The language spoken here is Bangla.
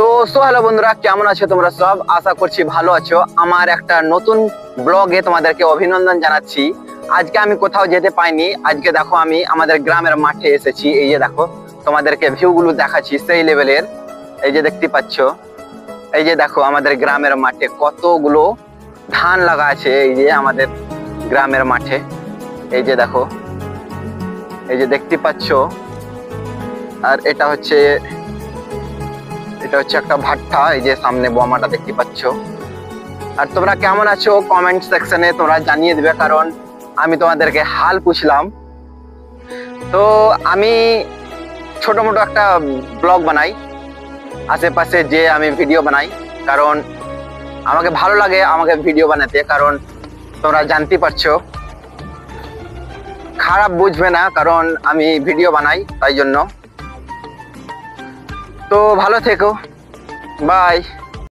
তো হ্যালো বন্ধুরা, কেমন আছো তোমরা সব? আশা করছি ভালো আছো। আমার একটা নতুন ব্লগে তোমাদেরকে অভিনন্দন জানাচ্ছি। আজকে আমি কোথাও যেতে পাইনি। আজকে দেখো আমি আমাদের গ্রামের মাঠে এসেছি। এই যে দেখো, তোমাদেরকে ভিউগুলো দেখাচ্ছি সেই লেভেলের। এই যে দেখতে পাচ্ছ, এই যে দেখো আমাদের গ্রামের মাঠে কতগুলো ধান লাগা আছে। এই যে আমাদের গ্রামের মাঠে, এই যে দেখো, এই যে দেখতে পাচ্ছ। আর এটা হচ্ছে একটা ভাট্টা। এই যে সামনে বোমাটা দেখতে পাচ্ছ। আর তোমরা কেমন আছো কমেন্ট সেকশনে তোমরা জানিয়ে দিবে, কারণ আমি তোমাদেরকে হাল পুছলাম। তো আমি ছোট মোটো একটা ব্লগ বানাই, আশেপাশে যে আমি ভিডিও বানাই, কারণ আমাকে ভালো লাগে আমাকে ভিডিও বানাতে। কারণ তোমরা জানতে পারছো, খারাপ বুঝবে না, কারণ আমি ভিডিও বানাই তাই জন্য। তো ভালো থেকো, বাই।